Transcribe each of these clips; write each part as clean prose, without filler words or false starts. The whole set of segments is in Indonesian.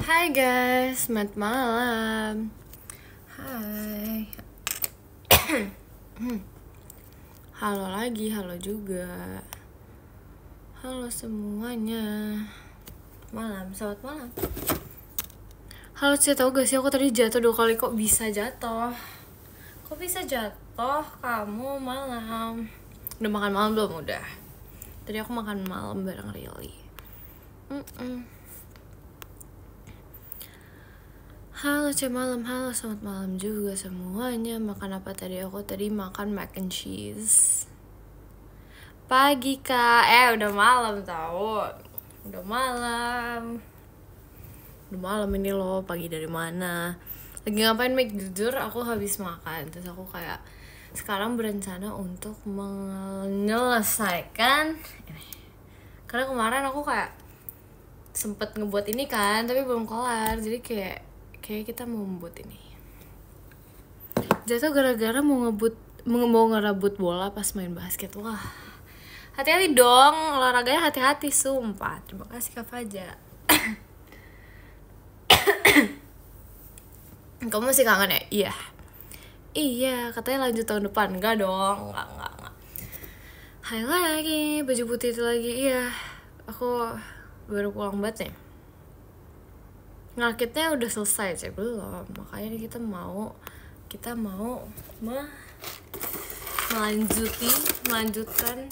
Hai guys, selamat malam. Hai. Halo lagi, halo juga. Halo semuanya. Malam, selamat malam. Halo, Cia, tau gak sih aku tadi jatuh 2 kali. Kok bisa jatuh? Kok bisa jatuh kamu malam? Udah makan malam belum? Udah. Tadi aku makan malam bareng Rili. Halo Cia malam, halo selamat malam juga semuanya. Makan apa tadi? Aku tadi makan mac and cheese. Pagi kak, udah malam tau. Udah malam ini loh. Pagi dari mana? Lagi ngapain Mik? Jujur aku habis makan. Terus aku kayak sekarang berencana untuk menyelesaikan ini. Karena kemarin aku kayak sempet ngebuat ini kan, tapi belum kelar. Jadi kayak kita mau membuat ini. Jatuh gara-gara mau ngerebut bola pas main basket. Wah, hati-hati dong, olahraganya hati-hati sumpah. Terima kasih Kak Faja. Kamu masih kangen ya? Iya, katanya lanjut tahun depan. Enggak dong, enggak. Hai lagi, baju putih itu lagi. Iya, aku baru pulang banget nih. Ngerakitnya udah selesai sih, belum. Makanya kita mau melanjutkan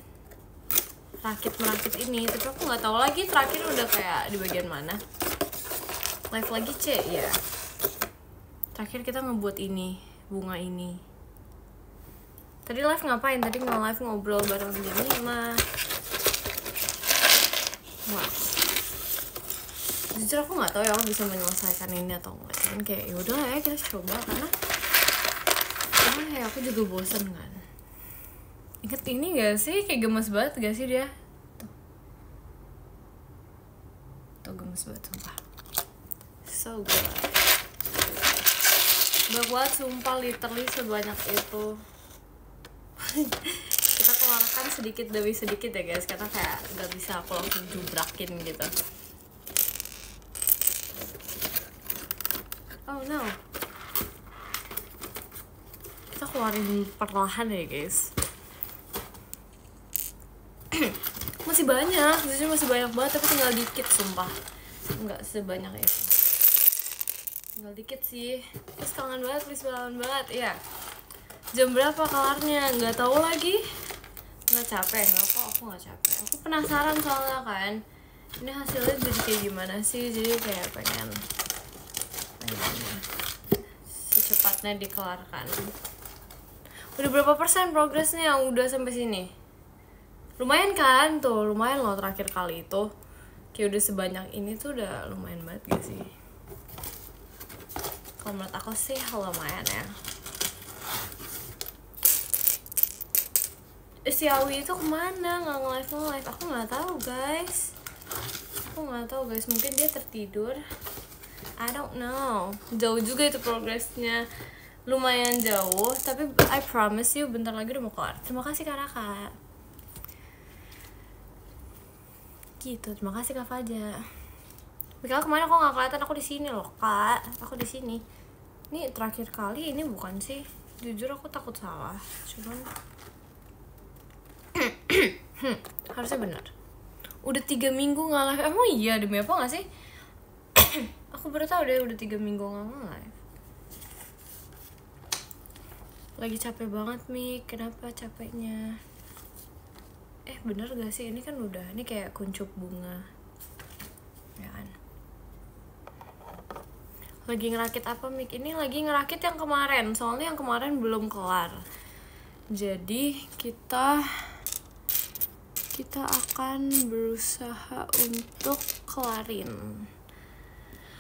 merakit ini. Tapi aku nggak tahu lagi terakhir udah kayak di bagian mana. Live lagi ya. Terakhir kita ngebuat ini, bunga ini. Tadi live ngapain? Tadi nge-live ngobrol bareng Jemima. Wah, jujur aku nggak tahu ya aku bisa menyelesaikan ini atau enggak. Cuman kayak yaudah ya kita coba, karena kayak aku juga bosan kan. Ingat ini gak sih? Kayak gemes banget gak sih dia? Tuh gemes banget sumpah. So good. Banyak banget sumpah, literally sebanyak itu. Kita keluarkan sedikit demi sedikit ya guys, karena kayak gak bisa aku langsung jubrakin gitu. Oh no, kita keluarin perlahan ya guys. Masih banyak, jujur masih banyak banget, tapi tinggal dikit sumpah. Nggak sebanyak itu, tinggal dikit sih. Terus kangen banget, please banget. Iya, jam berapa kelarnya? Nggak tahu lagi. Nggak capek, aku nggak capek. Aku penasaran soalnya kan, ini hasilnya jadi kayak gimana sih. Jadi kayak pengen secepatnya dikelarkan. Udah berapa persen progresnya udah sampai sini? Lumayan kan tuh, lumayan loh terakhir kali itu. Kayak udah sebanyak ini tuh udah lumayan banget gak sih? Kalau menurut aku sih lumayan ya. Si Awi itu kemana? Nggak nge-live? Aku nggak tahu guys. Mungkin dia tertidur. I don't know. Jauh juga itu progresnya. Lumayan jauh, tapi I promise you bentar lagi udah mau kelar. Terima kasih Kak Raka. Gitu, terima kasih Kak Faja. Mikal kemarin aku nggak kelihatan, aku di sini loh Kak. Aku di sini. Ini terakhir kali ini bukan sih? Jujur aku takut salah. Cuman harusnya benar. Udah 3 minggu nggak live. Emang iya demi apa nggak sih? Aku baru tahu deh udah 3 minggu nggak live. Lagi capek banget Mik. Kenapa capeknya? Bener gak sih? Ini kan udah, ini kayak kuncup bunga ya kan. Lagi ngerakit apa Mik? Ini lagi ngerakit yang kemarin. Soalnya yang kemarin belum kelar. Jadi kita akan berusaha untuk kelarin.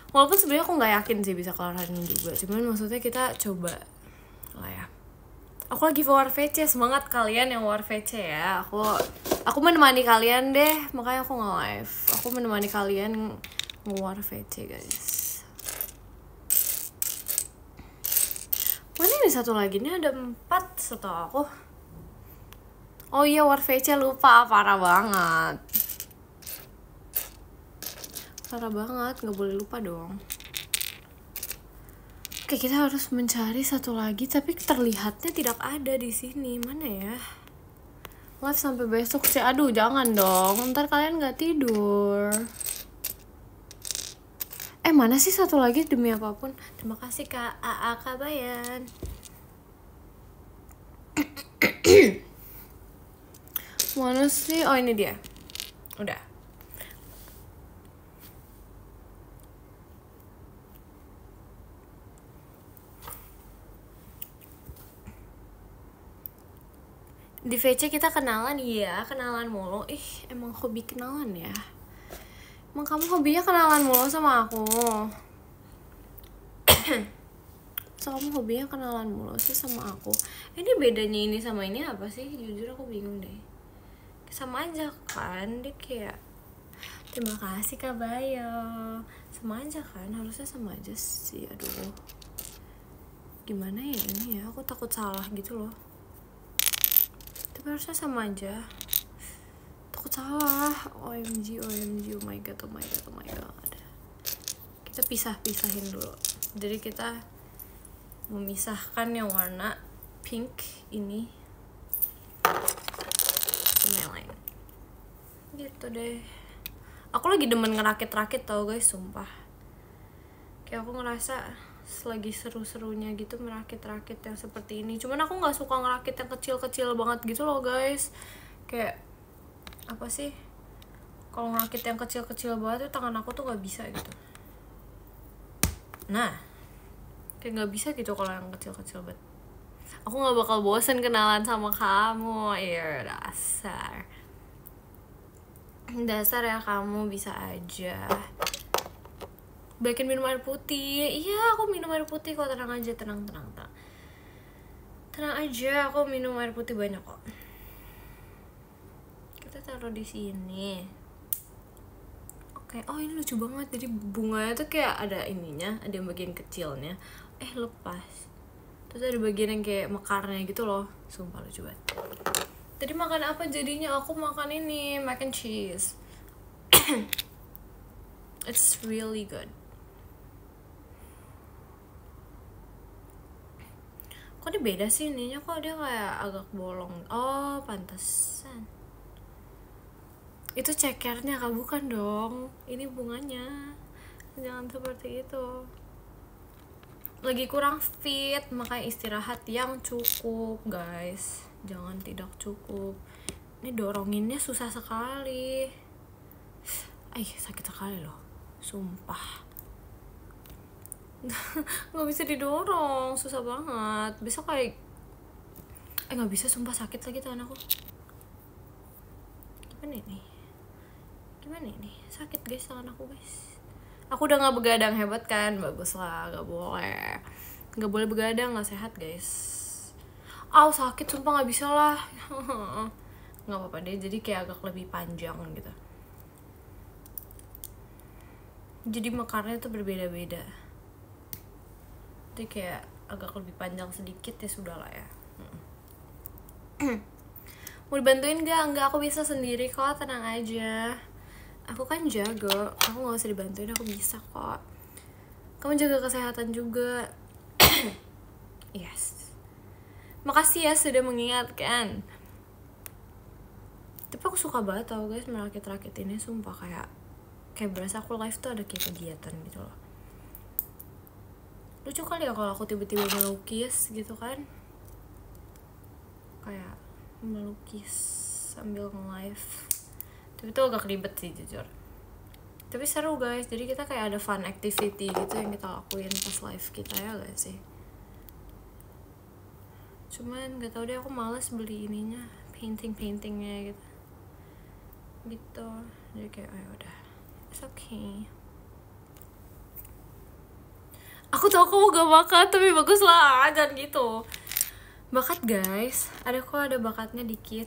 Walaupun sebenarnya aku nggak yakin sih bisa kelarin juga. Cuman maksudnya kita coba lah ya. Aku lagi war VC, semangat kalian yang war VC ya. Aku menemani kalian deh, makanya aku nge-live. Aku menemani kalian nge-war VC guys. Mana ini satu lagi? Ini ada 4 setahu aku. Oh iya, war VC lupa, parah banget. parah banget, nggak boleh lupa dong. Oke, kita harus mencari satu lagi, tapi terlihatnya tidak ada di sini. Mana ya? Live sampai besok sih. Aduh, jangan dong. Ntar kalian nggak tidur. Mana sih satu lagi demi apapun? Terima kasih Kak AA Kabayan. Mana sih? Oh, ini dia. Udah. Di VC kita kenalan, iya, kenalan mulu. Emang hobi kenalan ya. Emang kamu hobinya kenalan mulu sama aku. So, kamu hobinya kenalan mulu sih sama aku. Ini bedanya ini sama ini apa sih? Jujur aku bingung deh. Sama aja kan, dia kayak terima kasih Kak Bayo. Sama aja kan, harusnya sama aja sih. Aduh, gimana ya ini ya, aku takut salah gitu loh. Tapi harusnya sama aja. Takut salah. OMG, OMG, oh my god, oh my god, oh my god. Kita pisahin dulu. Jadi kita memisahkan yang warna pink ini sama yang lain. Gitu deh. Aku lagi demen ngerakit-rakit tau guys, sumpah. Kayak aku ngerasa lagi seru-serunya gitu merakit-rakit yang seperti ini. Cuman aku gak suka ngerakit yang kecil-kecil banget gitu loh guys. Kayak apa sih, kalau ngerakit yang kecil-kecil banget tuh tangan aku tuh gak bisa gitu. Nah, kayak gak bisa gitu kalau yang kecil-kecil banget. Aku gak bakal bosen kenalan sama kamu. Iya, dasar ya kamu, bisa aja. Baikin minum air putih. Iya, aku minum air putih kok, tenang aja, tenang aja, aku minum air putih banyak kok. Kita taruh di sini. Oke, oh ini lucu banget. Jadi bunganya tuh kayak ada ininya, ada yang bagian kecilnya. Lepas. Terus ada bagian yang kayak mekarnya gitu loh. Sumpah lucu banget. Tadi makan apa jadinya? Aku makan ini, mac and cheese. It's really good. Kok dia beda sih ininya? Kok dia kayak agak bolong? Oh, pantesan. Itu cekernya Kak, bukan dong. Ini bunganya. Jangan seperti itu. Lagi kurang fit, makanya istirahat yang cukup, guys. Jangan tidak cukup. Ini doronginnya susah sekali. Sakit sekali loh. Sumpah. Nggak bisa didorong, susah banget. Besok kayak nggak bisa, sumpah sakit lagi tangan aku. Gimana ini? Sakit guys tangan aku guys. Aku udah nggak begadang, hebat kan? Bagus lah, nggak boleh begadang, nggak sehat guys. Sakit sumpah, nggak bisa lah. Nggak apa-apa deh, jadi kayak agak lebih panjang gitu. Jadi mekarnya tuh berbeda-beda. Jadi kayak agak lebih panjang sedikit ya, sudah lah ya. Mau dibantuin gak? Enggak, aku bisa sendiri kok, tenang aja. Aku kan jago, aku gak usah dibantuin, aku bisa kok. Kamu jaga kesehatan juga. Yes. Makasih ya sudah mengingatkan. Tapi aku suka banget tau guys merakit-rakit ini, sumpah kayak berasa aku live tuh ada kayak kegiatan gitu loh. Lucu kali ya kalau aku tiba-tiba melukis gitu kan. Kayak melukis sambil nge-live. Tapi itu agak ribet sih jujur. Tapi seru guys, jadi kita kayak ada fun activity gitu yang kita lakuin pas live kita ya gak sih? Cuman gak tau deh, aku males beli ininya, paintingnya gitu. Jadi kayak udah, it's okay. Aku tau kamu gak bakat, tapi bagus lah, jangan gitu. Bakat guys, ada bakatnya dikit.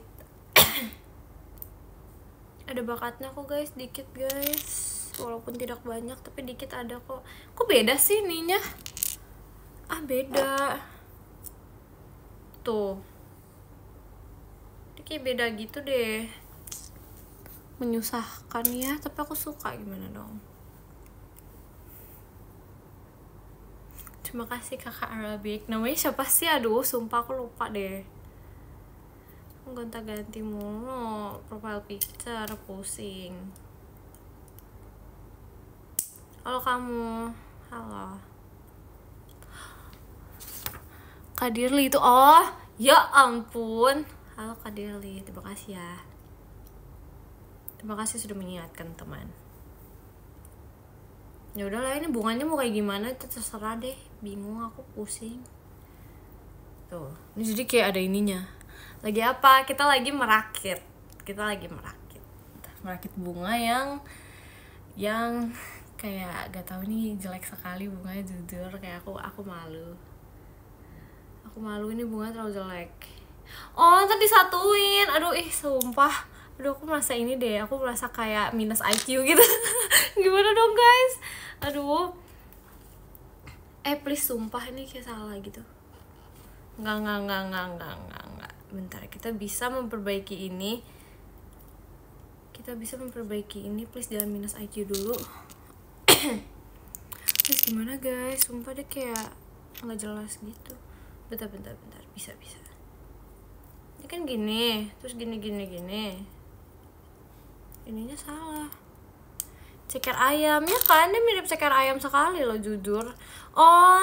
Ada bakatnya kok guys, dikit guys. Walaupun tidak banyak, tapi dikit ada kok. Kok beda sih ininya? Beda. Tuh. Dia kayak beda gitu deh. Menyusahkan ya, tapi aku suka, gimana dong. Terima kasih kakak Arabic. Namanya siapa sih? Aduh, sumpah aku lupa deh. Gonta-ganti mulu profile picture, pusing. Halo kamu. Halo. Kak Dirli itu, oh ya ampun. Halo Kak Dirli, terima kasih ya. Terima kasih sudah mengingatkan teman. Ya udahlah, ini bunganya mau kayak gimana itu terserah deh, bingung aku, pusing. Tuh, ini jadi kayak ada ininya. Lagi apa? Kita lagi merakit. Merakit bunga yang kayak gak tahu nih, jelek sekali bunganya, jujur kayak aku malu. Aku malu, ini bunga terlalu jelek. Oh, ntar disatuin. Aduh, sumpah. Aduh, aku merasa ini deh, aku merasa kayak minus IQ gitu. Gimana dong guys? Aduh. Please sumpah ini kayak salah gitu. Enggak. Bentar, kita bisa memperbaiki ini. Please jangan minus IQ dulu. Please gimana guys? Sumpah deh kayak nggak jelas gitu. Bentar. Bisa. Ini kan gini, terus gini. Ininya salah. Ceker ayam ya kan, dia mirip ceker ayam sekali loh, jujur. Oh,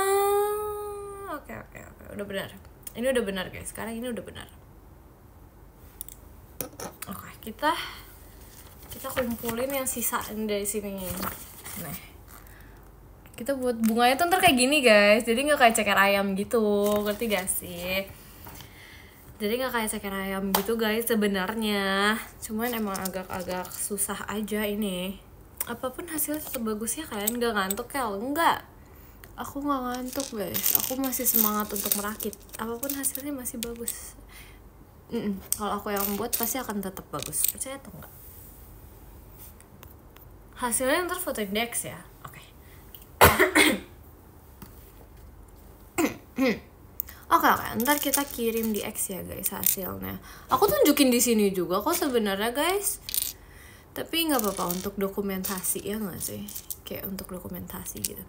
oke, udah benar. Ini udah benar guys, sekarang ini udah benar. Oke, kita kumpulin yang sisa dari sini. Nah, kita buat bunganya tuh ntar kayak gini guys, jadi nggak kayak ceker ayam gitu, ngerti gak sih? Jadi nggak kayak ceker ayam gitu guys sebenarnya, cuman emang agak susah aja ini. Apapun hasilnya tetap bagus ya kan? Nggak ngantuk Kel? Enggak, aku nggak ngantuk guys, aku masih semangat untuk merakit. Apapun hasilnya masih bagus. Kalau aku yang buat pasti akan tetap bagus, percaya atau enggak? Hasilnya ntar foto index ya. Oke. Oke, ntar kita kirim di X ya guys hasilnya. Aku tunjukin di sini juga kok sebenarnya guys. Tapi nggak apa-apa untuk dokumentasi ya nggak sih? Kayak untuk dokumentasi gitu.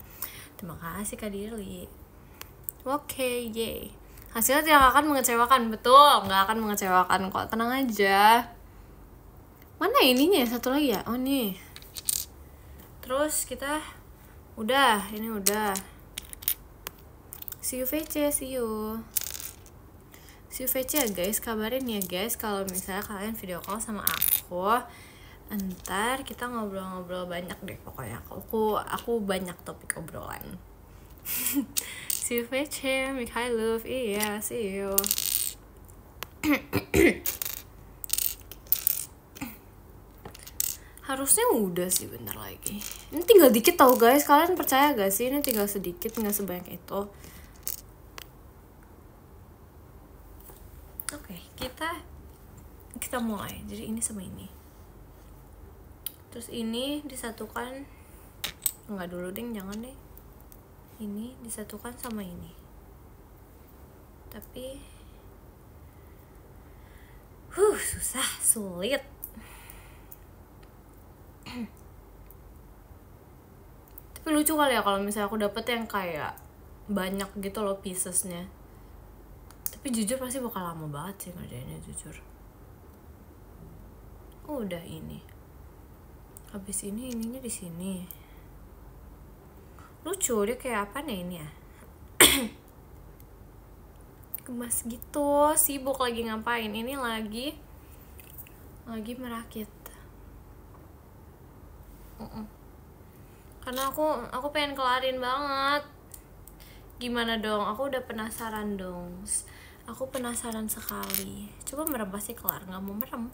Terima kasih Kak Dirli. Oke, yay. Hasilnya tidak akan mengecewakan, betul. Nggak akan mengecewakan kok, tenang aja. Mana ininya? Satu lagi ya? Oh nih. Terus kita ini udah. See you VC, see you VC ya guys, kabarin ya guys kalau misalnya kalian video call sama aku. Ntar kita ngobrol-ngobrol banyak deh pokoknya. Aku banyak topik obrolan. See you VC, Mikhailov, iya see you. Harusnya udah sih, bentar lagi. Ini tinggal dikit tau guys, kalian percaya gak sih? Ini tinggal sedikit, nggak sebanyak itu. Oke, kita mulai. Jadi ini sama ini. Terus ini disatukan. Enggak dulu deh, jangan deh. Ini disatukan sama ini. Tapi susah, sulit. Tapi lucu kali ya kalau misalnya aku dapet yang kayak banyak gitu loh piecesnya. Tapi jujur pasti bakal lama banget sih ngerjainnya, jujur. Udah ini. Habis ini ininya di sini. Lucu, dia kayak apa nih ini ya? Gemas gitu, sibuk lagi ngapain? Ini lagi merakit. Karena aku pengen kelarin banget. Gimana dong? Aku udah penasaran dong. Aku penasaran sekali. Coba merem pasti kelar, nggak mau merem.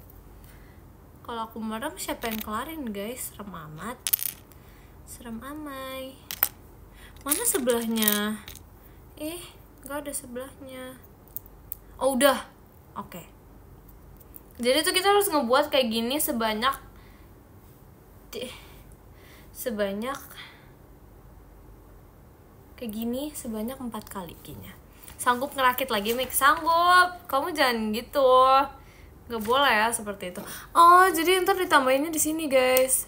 Kalau aku merem siapa yang kelarin guys? Serem amat. Serem amai. Mana sebelahnya? Nggak ada sebelahnya. Oh udah. Oke. Jadi tuh kita harus ngebuat kayak gini sebanyak kayak gini sebanyak 4 kali kayaknya. Sanggup ngerakit lagi Mik? Sanggup. Kamu jangan gitu. Gak boleh ya seperti itu. Oh, jadi ntar ditambahinnya di sini guys.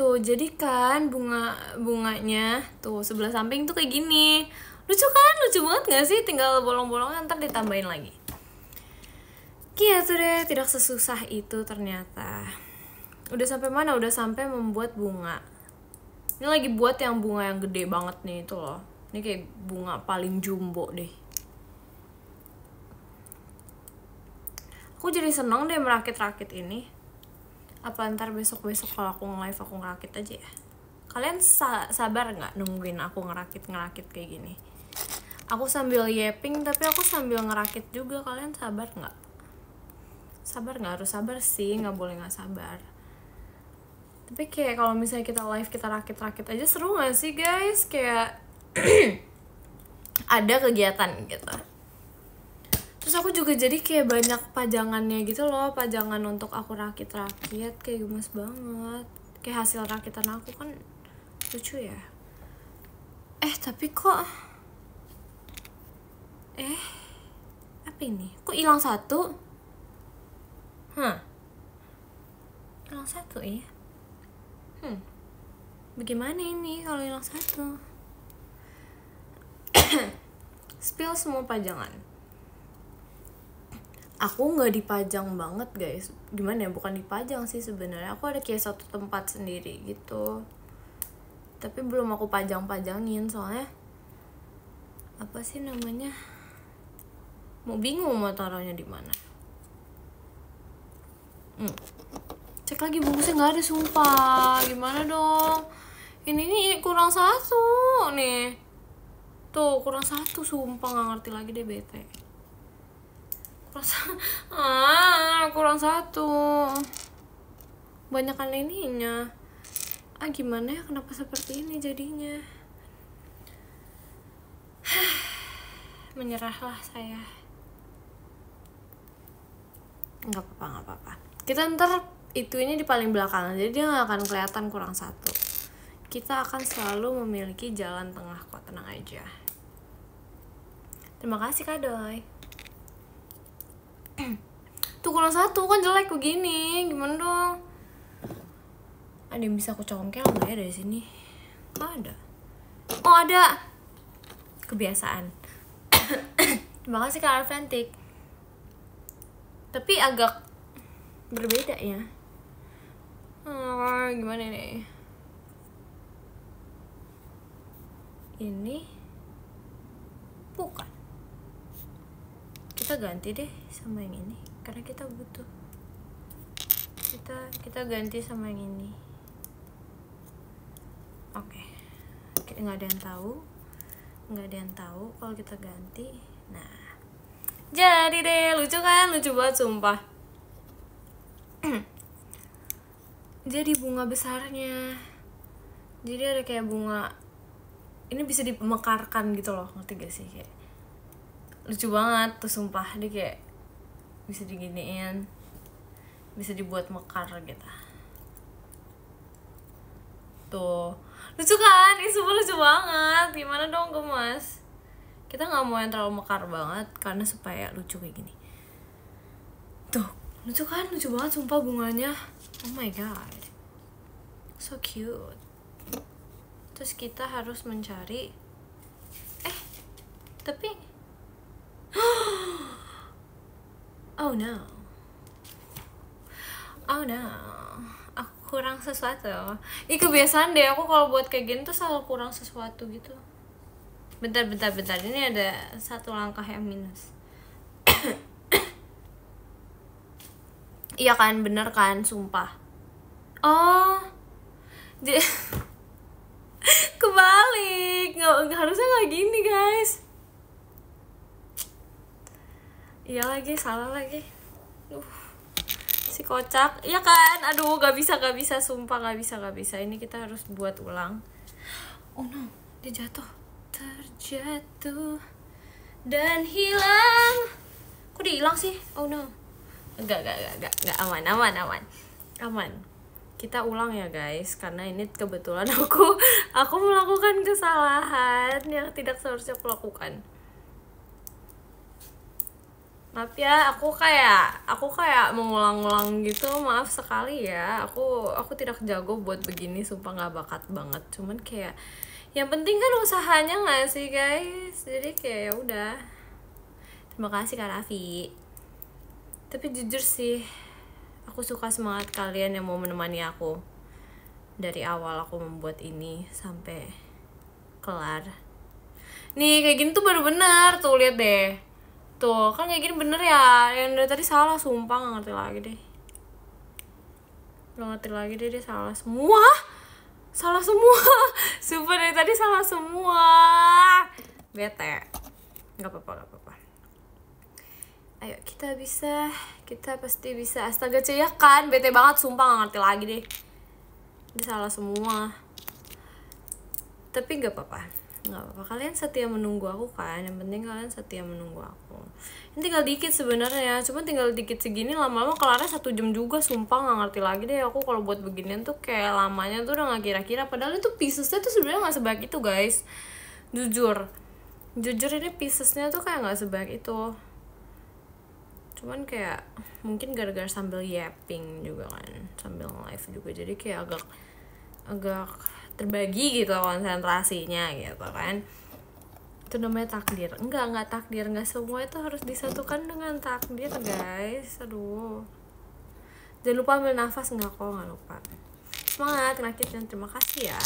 Tuh, jadi kan bunganya tuh sebelah samping tuh kayak gini. Lucu kan? Lucu banget gak sih? Tinggal bolong-bolongnya ntar ditambahin lagi. Gitu deh, tidak sesusah itu ternyata. Udah sampai mana? Udah sampai membuat bunga. Ini lagi buat yang bunga yang gede banget nih itu loh. Ini kayak bunga paling jumbo deh. Aku jadi seneng deh merakit-rakit ini. Apa ntar besok-besok kalau aku nge-live aku ngerakit aja ya? Kalian sabar gak nungguin aku ngerakit kayak gini? Aku sambil yapping tapi aku sambil ngerakit juga. Kalian sabar gak? Sabar gak? Harus sabar sih, gak boleh gak sabar. Tapi kayak kalau misalnya kita live kita rakit-rakit aja seru gak sih guys? Kayak ada kegiatan gitu. Terus aku juga jadi kayak banyak pajangannya gitu loh. Pajangan untuk aku rakit-rakit. Kayak gemes banget. Kayak hasil rakitan aku kan lucu ya. Tapi kok apa ini? Kok hilang satu? Hilang satu ya? Bagaimana ini kalau hilang satu? Spill semua pajangan. Aku nggak dipajang banget guys. Gimana ya? Bukan dipajang sih sebenarnya. Aku ada kayak satu tempat sendiri gitu. Tapi belum aku pajang-pajangin soalnya apa sih namanya? Mau bingung mau taruhnya di mana. Cek lagi bungkusnya nggak ada sumpah. Gimana dong? Ini nih kurang satu nih. Tuh kurang satu sumpah, nggak ngerti lagi deh bete. Kurang satu. Banyakan ininya. Gimana ya? Kenapa seperti ini jadinya? Menyerahlah saya. Nggak apa-apa. Kita ntar ini di paling belakang, jadi dia nggak akan kelihatan kurang satu. Kita akan selalu memiliki jalan tengah kok, tenang aja. Terima kasih Kak Doi. Tuh kurang satu kan jelek begini, gimana dong? Ada yang bisa aku congkel nggak ya dari sini? Nggak ada. Oh ada. Kebiasaan. Terima kasih Kak Arventik. Tapi agak berbeda ya. Gimana nih? Ini bukan. Kita ganti deh sama yang ini karena kita butuh. Kita ganti sama yang ini. Oke. Nggak ada yang tahu kalau kita ganti. Nah, jadi deh, lucu kan? Lucu banget sumpah. Jadi bunga besarnya. Jadi ada kayak bunga. Ini bisa dimekarkan gitu loh, ngerti gak sih? Kayak lucu banget tuh sumpah. Dia kayak bisa diginiin, bisa dibuat mekar gitu. Tuh, lucu kan? Ini semua lucu banget. Gimana dong gemes? Kita nggak mau yang terlalu mekar banget karena supaya lucu kayak gini. Tuh, lucu kan? Lucu banget sumpah bunganya. Oh my god, so cute. Terus kita harus mencari tapi oh no, aku kurang sesuatu. Kebiasaan deh aku kalau buat kayak gini tuh selalu kurang sesuatu gitu. Bentar, ini ada satu langkah yang minus. Iya kan, bener kan, sumpah. Oh, kebalik. Nggak, harusnya nggak gini guys. Iya lagi, salah lagi. Si kocak, iya kan. Aduh, gak bisa, sumpah gak bisa. Ini kita harus buat ulang. Oh no, dia jatuh. Terjatuh dan hilang. Kok dia hilang sih? Oh no. Enggak, aman. Kita ulang ya guys, karena ini kebetulan aku melakukan kesalahan yang tidak seharusnya aku lakukan. Maaf ya, aku kayak mengulang-ulang gitu, maaf sekali ya. Aku tidak jago buat begini, sumpah nggak bakat banget. Cuman kayak yang penting kan usahanya nggak sih guys. Jadi kayak ya udah. Terima kasih Kak Raffi. Tapi jujur sih, aku suka semangat kalian yang mau menemani aku dari awal aku membuat ini sampai kelar. Nih kayak gini tuh baru bener tuh, lihat deh. Tuh, kan kayak gini bener ya. Yang dari tadi salah, sumpah gak ngerti lagi deh. Gak ngerti lagi deh, dia salah semua. Salah semua. Sumpah dari tadi salah semua. Bete. Gak apa-apa. Ayo, kita bisa. Kita pasti bisa. Astaga, ya kan? Bete banget, sumpah gak ngerti lagi deh. Dia salah semua. Tapi gak apa-apa. Nggak apa-apa, kalian setia menunggu aku kan, yang penting kalian setia menunggu aku. Ini tinggal dikit sebenarnya, cuma tinggal dikit segini, lama-lama kelarnya 1 jam juga, sumpah nggak ngerti lagi deh aku kalau buat beginian tuh kayak lamanya tuh udah nggak kira-kira, padahal itu piecesnya tuh sebenarnya nggak sebaik itu guys, jujur ini piecesnya tuh kayak nggak sebaik itu, cuman kayak mungkin gara-gara sambil yapping juga kan, sambil live juga, jadi kayak agak terbagi gitu konsentrasinya gitu kan. Itu namanya takdir. Enggak takdir, enggak semua itu harus disatukan dengan takdir guys. Aduh, jangan lupa ambil nafas. Enggak lupa. Semangat rakitnya, terima kasih ya,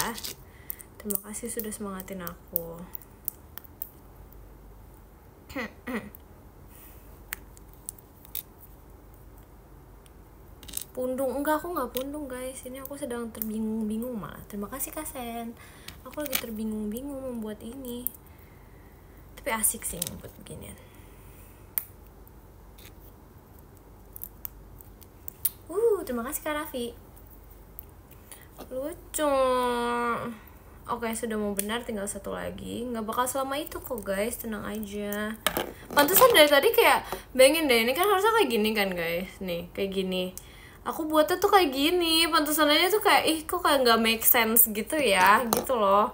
terima kasih sudah semangatin aku. Pundung, enggak, aku nggak pundung guys, ini aku sedang terbingung-bingung malah. Terima kasih Kasen, aku lagi terbingung-bingung membuat ini, tapi asik sih membuat beginian. Terima kasih Kak Raffi, lucu. Oke, sudah mau benar, tinggal 1 lagi. Nggak bakal selama itu kok guys, tenang aja. Pantesan dari tadi kayak pengen deh, ini kan harusnya kayak gini kan guys, nih kayak gini. Aku buatnya tuh kayak gini, pantesan aja tuh kayak kok kayak nggak make sense gitu ya, gitu loh.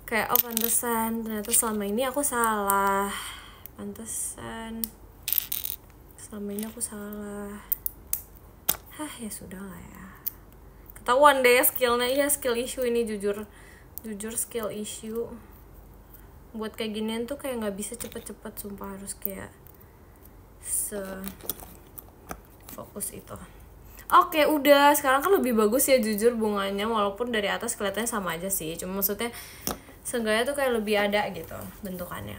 Kayak pantesan, ternyata selama ini aku salah. Pantesan selama ini aku salah. Ya sudah lah ya. Ketahuan deh skillnya, iya skill issue ini, jujur skill issue. Buat kayak ginian tuh kayak nggak bisa cepet-cepet, sumpah harus kayak fokus itu. Oke, udah. Sekarang kan lebih bagus ya jujur bunganya, walaupun dari atas kelihatannya sama aja sih. Cuma maksudnya seenggaknya tuh kayak lebih ada gitu bentukannya.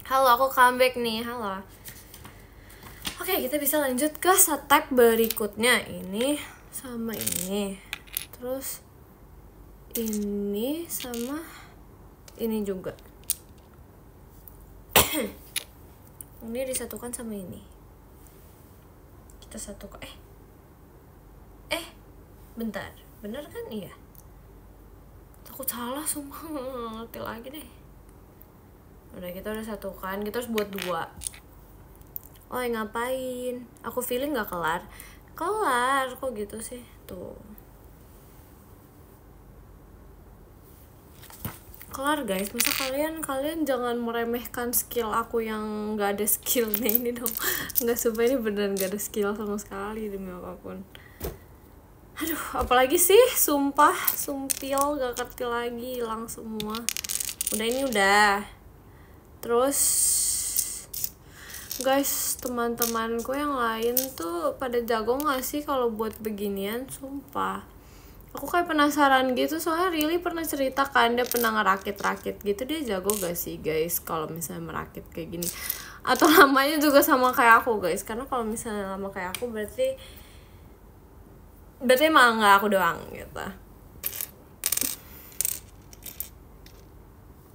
Halo, aku comeback nih. Halo. Oke, kita bisa lanjut ke set-type berikutnya. Ini sama ini. Terus ini sama ini juga. Ini disatukan sama ini. Kita satukan. Bentar, bener kan? Iya, takut salah, sumpah ngerti lagi deh. Udah, kita udah satukan, kita harus buat 2. Ngapain? Aku feeling gak kelar, kok gitu sih. Tuh, kelar guys. Masa kalian jangan meremehkan skill aku yang gak ada skillnya ini dong. Nggak, sumpah ini beneran gak ada skill sama sekali demi apapun. Aduh, apalagi sih, sumpah, sumpil, gak ngerti lagi, hilang semua. Udah, ini udah. Terus guys, teman-temanku yang lain tuh pada jago gak sih kalau buat beginian, sumpah. Aku kayak penasaran gitu, soalnya Rili pernah cerita kan, dia pernah ngerakit-rakit gitu. Dia jago gak sih guys kalau misalnya merakit kayak gini? Atau lamanya juga sama kayak aku guys? Karena kalau misalnya lama kayak aku berarti emang gak aku doang gitu.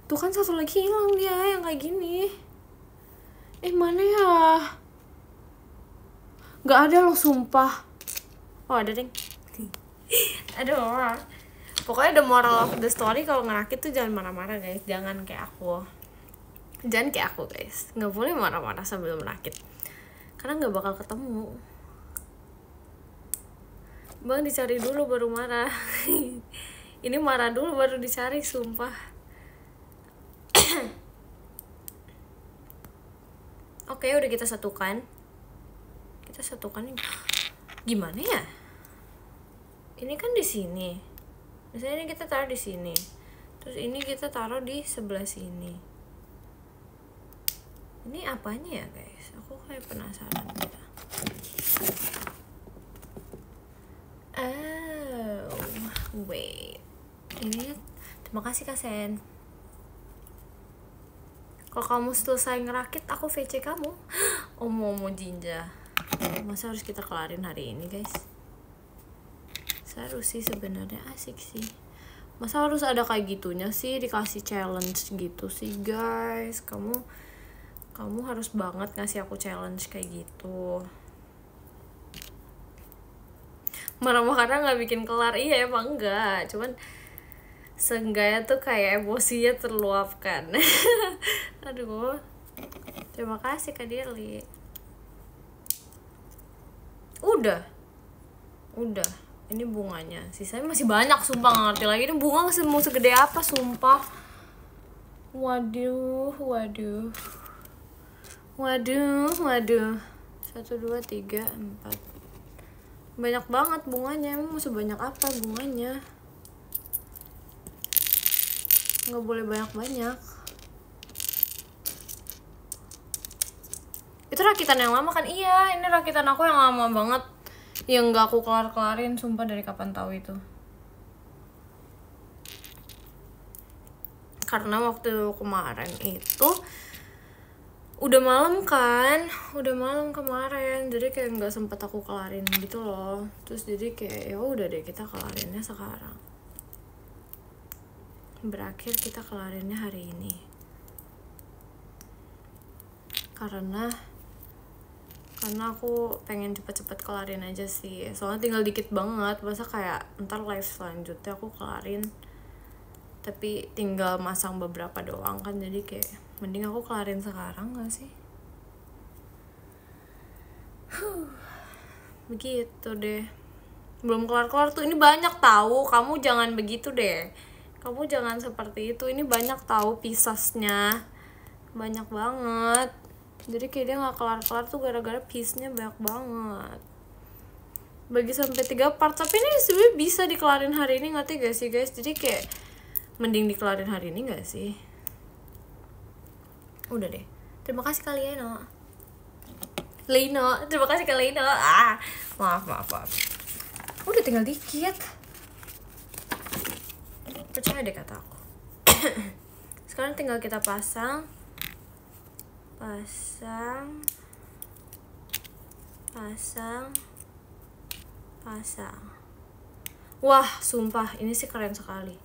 Tuh kan 1 lagi hilang dia yang kayak gini. Mana ya? Gak ada loh, sumpah. Ada deng. Aduh, pokoknya the moral of the story, kalau ngerakit tuh jangan marah-marah guys. Jangan kayak aku guys. Gak boleh marah-marah sambil merakit, karena gak bakal ketemu. Bang, dicari dulu baru marah. Ini marah dulu baru dicari, sumpah. Oke, udah kita satukan. Kita satukan gimana ya? Ini kan di sini. Misalnya ini kita taruh di sini. Terus ini kita taruh di sebelah sini. Ini apanya ya, guys? Aku kayak penasaran gitu. Oh, wait. Ini terima kasih Kak Sen. Kalau kamu selesai ngerakit, aku VC kamu. Omo Jinja. Masa harus kita kelarin hari ini, guys? Seru sih sebenarnya, asik sih. Masa harus ada kayak gitunya sih, dikasih challenge gitu sih, guys? Kamu harus banget ngasih aku challenge kayak gitu. Marah-marah karena nggak bikin kelar, iya emang enggak. Cuman seenggaknya tuh kayak emosinya terluapkan. Aduh, terima kasih Kak Dirli. Udah, ini bunganya, sisanya masih banyak, sumpah nggak ngerti lagi ini bunga mau segede apa, sumpah. Waduh. 1, 2, 3, 4, banyak banget bunganya. Emang mau sebanyak apa bunganya? Nggak boleh banyak-banyak. Itu rakitan yang lama kan? Iya, ini rakitan aku yang lama banget, yang nggak aku kelar-kelarin, sumpah. Dari kapan tahu itu? Karena waktu kemarin itu udah malam kan, udah malam kemarin, jadi kayak nggak sempet aku kelarin gitu loh. Terus jadi kayak ya udah deh, kita kelarinnya sekarang. Berakhir kita kelarinnya hari ini karena aku pengen cepet-cepet kelarin aja sih, soalnya tinggal dikit banget. Masa kayak ntar live selanjutnya aku kelarin tapi tinggal masang beberapa doang kan, jadi kayak mending aku kelarin sekarang gak sih? Begitu deh. Belum kelar-kelar tuh, ini banyak tahu. Kamu jangan begitu deh, kamu jangan seperti itu. Ini banyak tahu piecesnya, banyak banget. Jadi kayak dia nggak kelar-kelar tuh gara-gara piece-nya banyak banget. Bagi sampai 3 part, tapi ini sebenarnya bisa dikelarin hari ini, ngerti gak sih guys? Jadi kayak mending dikelarin hari ini gak sih? Udah deh, terima kasih kalian Lino, terima kasih ke Lino. Maaf. Udah tinggal dikit, percaya deh kata aku. Sekarang tinggal kita pasang. Wah, sumpah ini sih keren sekali.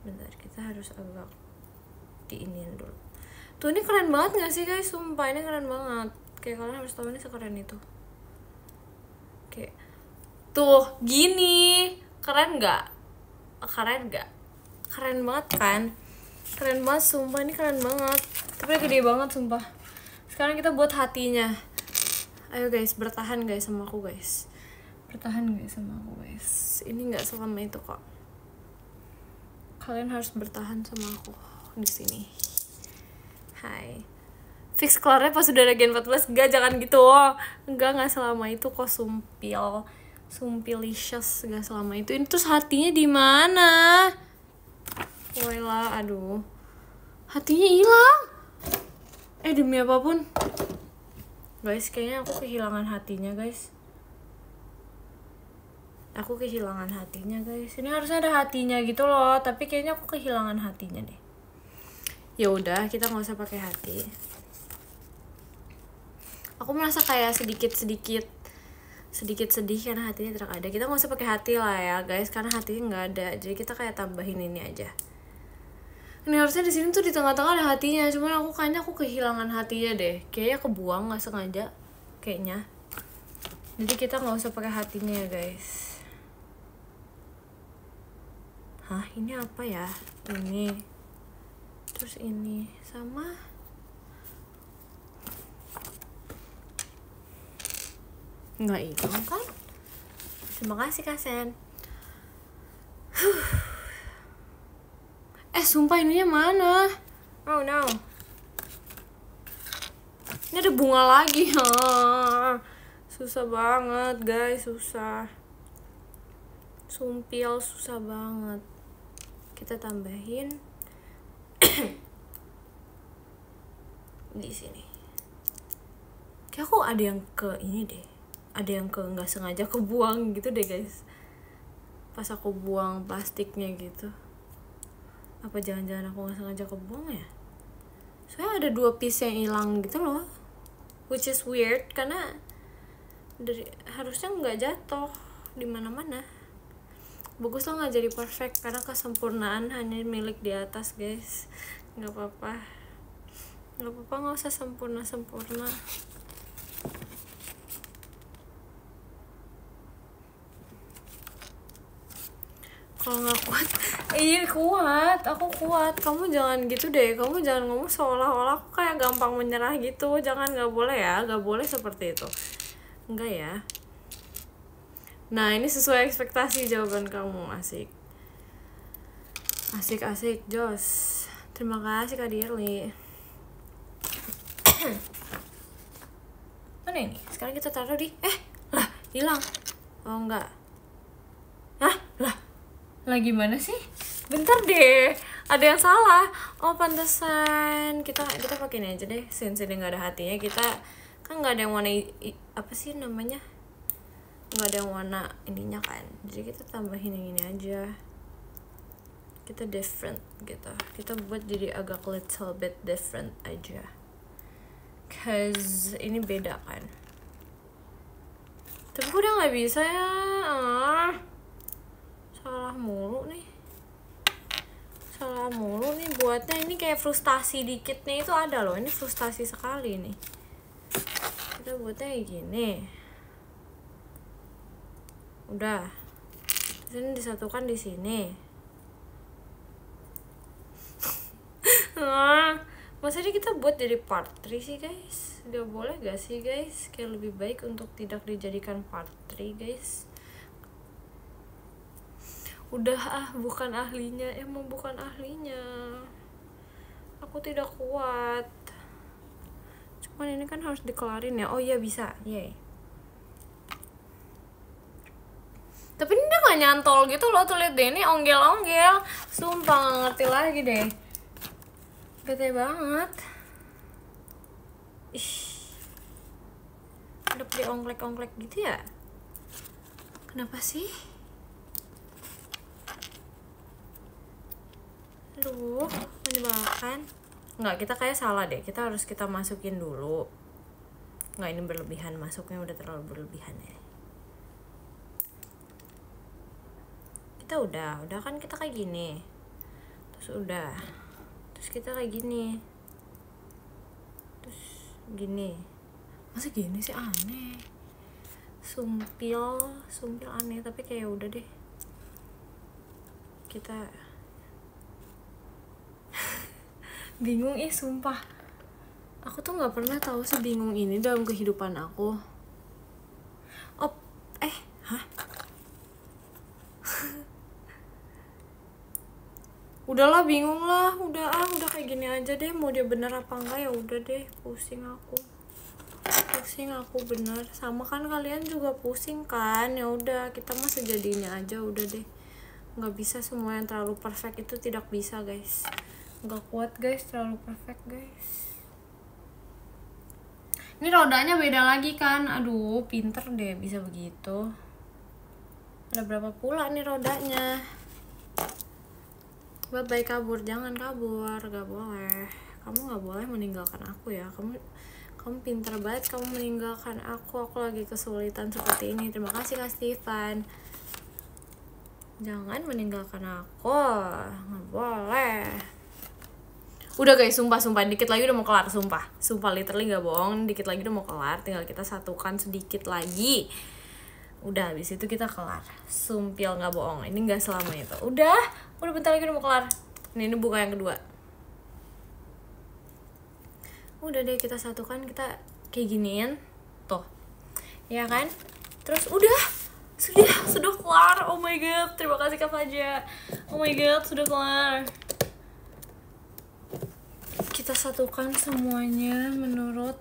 Bentar, kita harus agak diinin dulu. Tuh, ini keren banget gak sih guys? Sumpah ini keren banget. Kayak kalian harus tahu ini sekeren itu. Kayak tuh gini, keren gak? Keren banget kan? Keren banget, sumpah ini keren banget. Tapi gede banget sumpah. Sekarang kita buat hatinya. Ayo guys, bertahan guys sama aku guys. Ini nggak selama itu kok. Kalian harus bertahan sama aku di sini. Hai. Fix kelarnya pas udah ada Gen 14. Enggak, jangan gitu. Enggak selama itu kok, sumpilicious, enggak selama itu. Ini terus hatinya di mana? Woylah, aduh. Hatinya hilang. Demi apapun. Guys, kayaknya aku kehilangan hatinya, guys. Ini harusnya ada hatinya gitu loh, tapi kayaknya aku kehilangan hatinya deh. Ya udah, kita nggak usah pakai hati. Aku merasa kayak sedikit sedih karena hatinya tidak ada. Kita nggak usah pakai hati lah ya guys, karena hatinya nggak ada. Jadi kita kayak tambahin ini aja. Ini harusnya di sini tuh di tengah-tengah ada hatinya, cuman aku kehilangan hatinya deh. Kayaknya kebuang nggak sengaja, kayaknya. Jadi kita nggak usah pakai hatinya ya guys. Hah, ini apa ya? Ini. Terus ini sama. Nggak hilang kan? Terima kasih Kak Sen. Sumpah ininya mana? Oh no. Ini ada bunga lagi. Susah banget guys, susah. Sumpil susah banget. Kita tambahin di sini. Kayak aku ada yang ke ini deh. Ada yang ke nggak sengaja kebuang gitu deh guys. Pas aku buang plastiknya gitu. Apa jangan-jangan aku nggak sengaja kebuang ya? Soalnya ada 2 piece yang hilang gitu loh. Which is weird karena harusnya nggak jatuh di mana-mana. Bagus lah nggak jadi perfect karena kesempurnaan hanya milik di atas guys. Nggak apa-apa, nggak usah sempurna. Kalau nggak kuat, iya kuat, aku kuat. Kamu jangan gitu deh, kamu jangan ngomong seolah-olah aku kayak gampang menyerah gitu. Jangan, nggak boleh ya, nggak boleh seperti itu. Enggak ya. Nah ini sesuai ekspektasi jawaban kamu. Asik, Jos. Terima kasih Kak Dirli. Mana ini? Sekarang kita taruh di lah hilang. Oh enggak. Lah gimana sih? Bentar deh, ada yang salah. Oh pantesan. Kita pakai ini aja deh. Since ini nggak ada hatinya, kita kan nggak ada yang warna apa sih namanya? Nggak ada yang warna ininya kan. Jadi kita tambahin yang ini aja. Kita different gitu. Kita buat jadi agak little bit different aja. Cause ini beda kan. Tapi udah nggak bisa ya. Salah mulu nih buatnya. Ini kayak frustasi dikit nih, itu ada loh. Ini frustasi sekali nih. Kita buatnya kayak gini. Udah. Terus ini disatukan di sini. Maksudnya kita buat jadi part 3 sih guys. Gak boleh gak sih guys? Kayak lebih baik untuk tidak dijadikan part 3 guys. Udah bukan ahlinya, emang bukan ahlinya. Aku tidak kuat. Cuman ini kan harus dikelarin ya. Oh iya bisa, yay. Tapi ini dia gak nyantol gitu loh, tuh liat deh, ini onggel-onggel. Sumpah gak ngerti lagi deh. Bete banget. Udah di onglek-onglek gitu ya? Kenapa sih? Aduh, menyebalkan. Nggak, kita kayak salah deh. Kita harus kita masukin dulu. Nggak, ini berlebihan. Masuknya udah terlalu berlebihan ya. Kita udah kan kita kayak gini. Terus udah. Terus kita kayak gini. Terus gini. Masa gini sih, aneh. Sumpil aneh. Tapi kayak udah deh. Kita bingung sumpah. Aku tuh nggak pernah tahu sebingung ini dalam kehidupan aku. Udahlah, bingung lah. Udah kayak gini aja deh. Mau dia bener apa enggak ya udah deh. Pusing aku bener. Sama kan kalian juga pusing kan. Ya udah, kita mah sejadinya aja udah deh. Nggak bisa semua yang terlalu perfect itu, tidak bisa guys. Nggak kuat guys, terlalu perfect guys. Ini rodanya beda lagi kan. Aduh, pinter deh bisa begitu. Ada berapa pula nih rodanya. Bye-bye kabur, jangan kabur, gak boleh. Kamu gak boleh meninggalkan aku ya. Kamu pinter banget kamu meninggalkan aku lagi kesulitan seperti ini. Terima kasih Kak Stefan. Jangan meninggalkan aku, gak boleh. Udah guys, sumpah dikit lagi udah mau kelar. Sumpah literally gak bohong, dikit lagi udah mau kelar. Tinggal kita satukan sedikit lagi. Udah, habis itu kita kelar. Sumpil gak bohong, ini gak selama itu. Udah bentar lagi udah mau kelar. Ini buka yang kedua. Udah deh, kita satukan, kita kayak giniin. Tuh, ya kan? Terus udah, sudah kelar. Oh my god, terima kasih Kak Faja. Oh my god, sudah kelar. Kita satukan semuanya menurut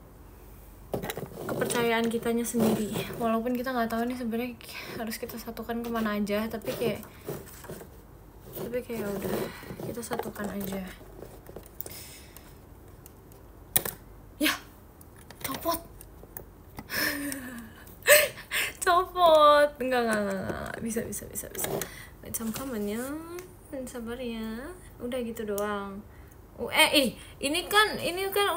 kepercayaan kitanya sendiri. Walaupun kita nggak tahu nih sebenarnya harus kita satukan kemana aja, tapi kayak udah kita satukan aja. Ya, copot. Copot. Enggak. Bisa. Come ya. Sabar ya. Udah gitu doang. Ini kan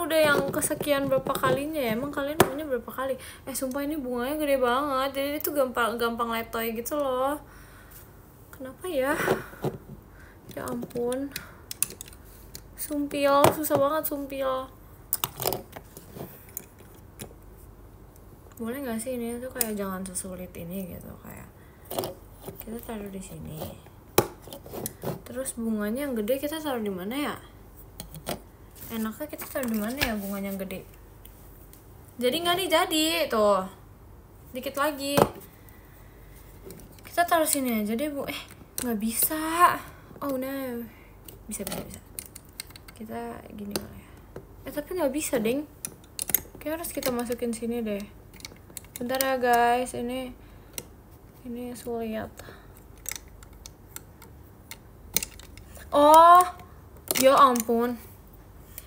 udah yang kesekian berapa kalinya ya? Emang kalian maunya berapa kali? Sumpah ini bunganya gede banget. Jadi itu gampang letoy gitu loh. Kenapa ya? Ya ampun. Sumpil, susah banget sumpil. Boleh nggak sih ini tuh kayak jangan sesulit ini gitu, kayak kita taruh di sini. Terus bunganya yang gede kita taruh di mana ya? Enaknya kita taruh di mana ya bunganya yang gede? Jadi nggak nih, jadi tuh. Dikit lagi. Kita taruh sini aja deh, Bu. Nggak bisa. Oh no. Bisa. Kita gini lah ya. Tapi nggak bisa, deng. Kayak harus kita masukin sini deh. Bentar ya guys, ini sulit. Oh, ya ampun.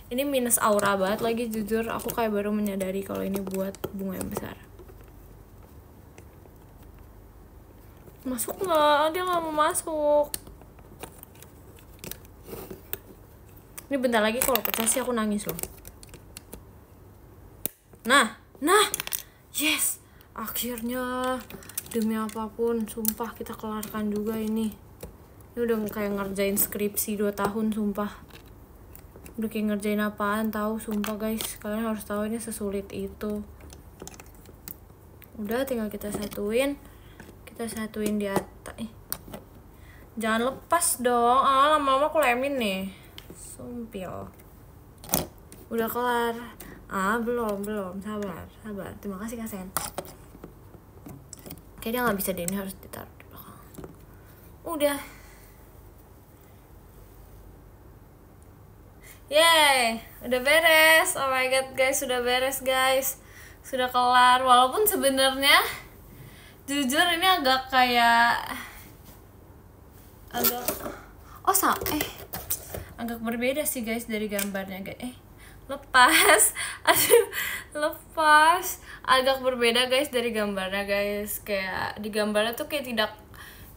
Ini minus aura banget lagi, jujur. Aku kayak baru menyadari kalau ini buat bunga yang besar. Masuk nggak? Dia nggak mau masuk. Ini bentar lagi kalau pecah sih aku nangis loh. Nah, yes, akhirnya demi apapun, sumpah kita kelarkan juga ini. Ini udah kayak ngerjain skripsi 2 tahun, sumpah. Udah kayak ngerjain apaan tahu, sumpah guys. Kalian harus tahu ini sesulit itu. Udah tinggal kita satuin di atas. Jangan lepas dong. Lama-lama aku lemin nih. Sumpil. Udah kelar. Belum. Sabar. Terima kasih Kak Sen. Kayaknya nggak bisa deh, ini harus ditaruh di belakang. Udah. Yeay, udah beres. Oh my god guys, sudah beres guys. Sudah kelar. Walaupun sebenarnya jujur ini agak agak berbeda sih guys dari gambarnya guys. Lepas agak berbeda guys dari gambarnya guys. Kayak di gambarnya tuh kayak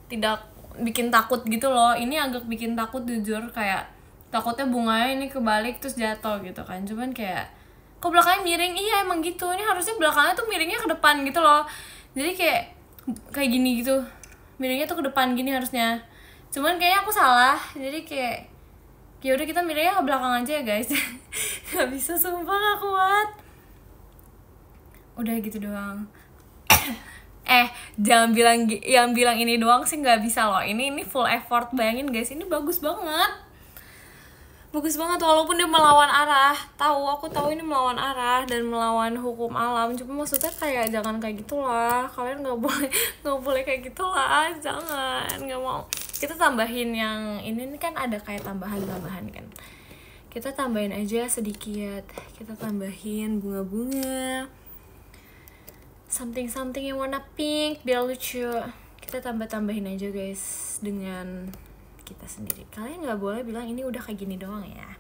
tidak bikin takut gitu loh. Ini agak bikin takut jujur, kayak takutnya bunganya ini kebalik terus jatuh gitu kan. Cuman kayak kok belakangnya miring. Iya emang gitu, ini harusnya belakangnya tuh miringnya ke depan gitu loh. Jadi kayak gini gitu, miringnya tuh ke depan gini harusnya. Cuman kayaknya aku salah, jadi kayak ya udah kita miringnya ke belakang aja ya guys. Gak bisa, sumpah gak kuat. Udah gitu doang. Jangan bilang ini doang sih, nggak bisa loh. Ini full effort, bayangin guys, ini bagus banget walaupun dia melawan arah. Aku tahu ini melawan arah dan melawan hukum alam, cuma maksudnya kayak jangan kayak gitulah. Kalian nggak boleh kayak gitulah, jangan, nggak mau. Kita tambahin yang ini kan ada kayak tambahan kan, kita tambahin aja sedikit. Kita tambahin bunga-bunga, something yang warna pink biar lucu. Kita tambahin aja guys dengan kita sendiri. Kalian nggak boleh bilang ini udah kayak gini doang ya,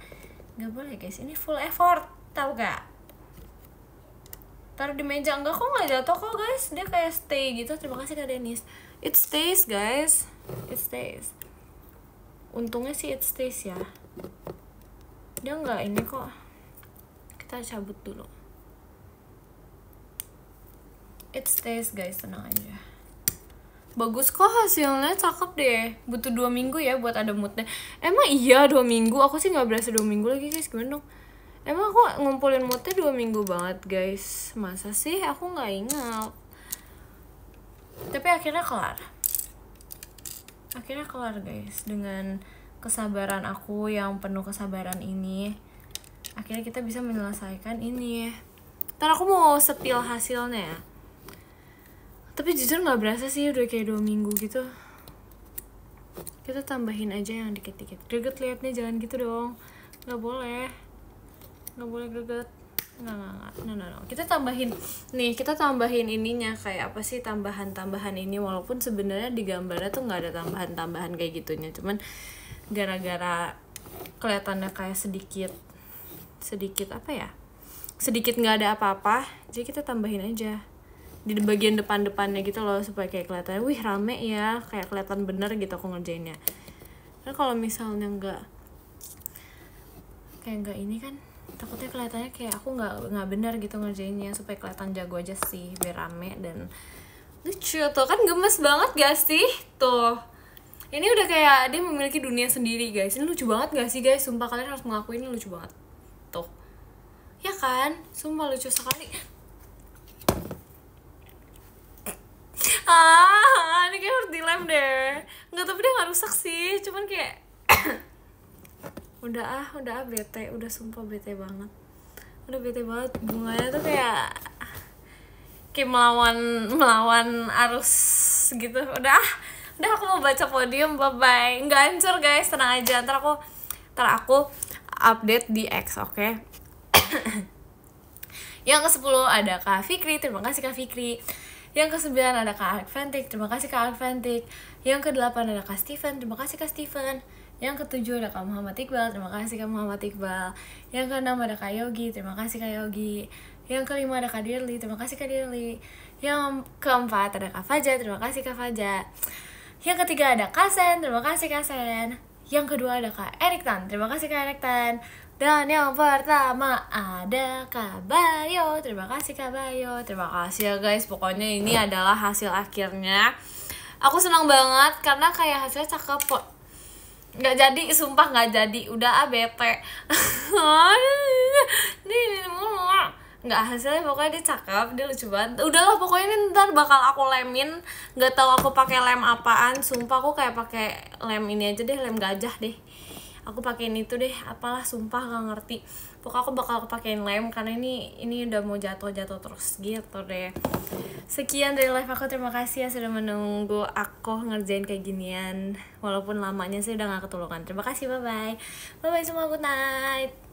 nggak boleh guys, ini full effort, tahu gak? Taruh di meja enggak kok, nggak jatuh kok guys, dia kayak stay gitu. Terima kasih Kak Denis. It stays guys, it stays. Untungnya sih it stays ya, dia nggak ini kok. Kita cabut dulu. It stays guys, tenang aja. Bagus kok hasilnya, cakep deh. Butuh 2 minggu ya buat ada moodnya. Emang iya 2 minggu? Aku sih gak berasa 2 minggu lagi guys, gimana dong? Emang aku ngumpulin moodnya 2 minggu banget guys. Masa sih? Aku gak ingat. Tapi akhirnya kelar guys. Dengan kesabaran aku yang penuh kesabaran ini, akhirnya kita bisa menyelesaikan ini. Ntar aku mau setil hasilnya ya. Tapi jujur gak berasa sih, udah kayak 2 minggu gitu. Kita tambahin aja yang dikit-dikit. Greget liatnya, jangan gitu dong. Gak boleh greget. No. Kita tambahin ininya kayak apa sih, tambahan ini, walaupun sebenarnya di gambarnya tuh nggak ada tambahan kayak gitunya, cuman gara-gara kelihatannya kayak sedikit apa ya, sedikit nggak ada apa-apa, jadi kita tambahin aja di bagian depannya gitu loh, supaya kayak kelihatannya wih rame ya, kayak kelihatan bener gitu aku ngerjainnya. Karena kalau misalnya nggak ini kan takutnya kelihatannya kayak aku nggak benar gitu ngerjainnya, supaya kelihatan jago aja sih, biar rame dan lucu. Tuh kan gemes banget gak sih? Tuh ini udah kayak dia memiliki dunia sendiri guys. Ini lucu banget gak sih guys? Sumpah kalian harus mengakui ini lucu banget. Tuh ya kan, sumpah lucu sekali. Ini kayak harus dilem deh. Nggak, tapi dia nggak rusak sih, cuman kayak udah bete, udah sumpah bete banget, bunganya tuh kayak melawan arus gitu. Udah aku mau baca podium, bye bye. Nggak hancur guys, tenang aja, ntar aku update di X, oke? Yang ke-10 ada Kak Fikri, terima kasih Kak Fikri. Yang ke-9 ada Kak Adventik, terima kasih Kak Adventik. Yang ke-8 ada Kak Steven, terima kasih Kak Steven. Yang ke-7 ada Kak Muhammad Iqbal, terima kasih Kak Muhammad Iqbal. Yang ke-6 ada Kak Yogi, terima kasih Kak Yogi. Yang ke-5 ada Kak Dirli, terima kasih Kak Dirli. Yang ke-4 ada Kak Faja, terima kasih Kak Faja. Yang ke-3 ada Kak Sen, terima kasih Kak Sen. Yang kedua ada Kak Erik Tan, terima kasih Kak Erik Tan. Dan yang pertama ada Kak Bayo, terima kasih Kak Bayo. Terima kasih ya guys, pokoknya ini adalah hasil akhirnya. Aku senang banget karena kayak hasilnya cakep kok. Nggak jadi, sumpah nggak jadi, udah bete. Nggak, hasilnya pokoknya dia cakep, dia lucu banget. Udahlah pokoknya ini ntar bakal aku lemin, nggak tahu aku pakai lem apaan. Sumpah aku kayak pakai lem ini aja deh, lem gajah deh. Aku pakein itu deh, apalah, sumpah nggak ngerti. Pokoknya aku bakal pakein lem karena ini udah mau jatuh terus gitu deh. Sekian dari live aku, terima kasih ya sudah menunggu aku ngerjain kayak ginian, walaupun lamanya sih udah nggak ketulungan. Terima kasih, bye bye semua, good night.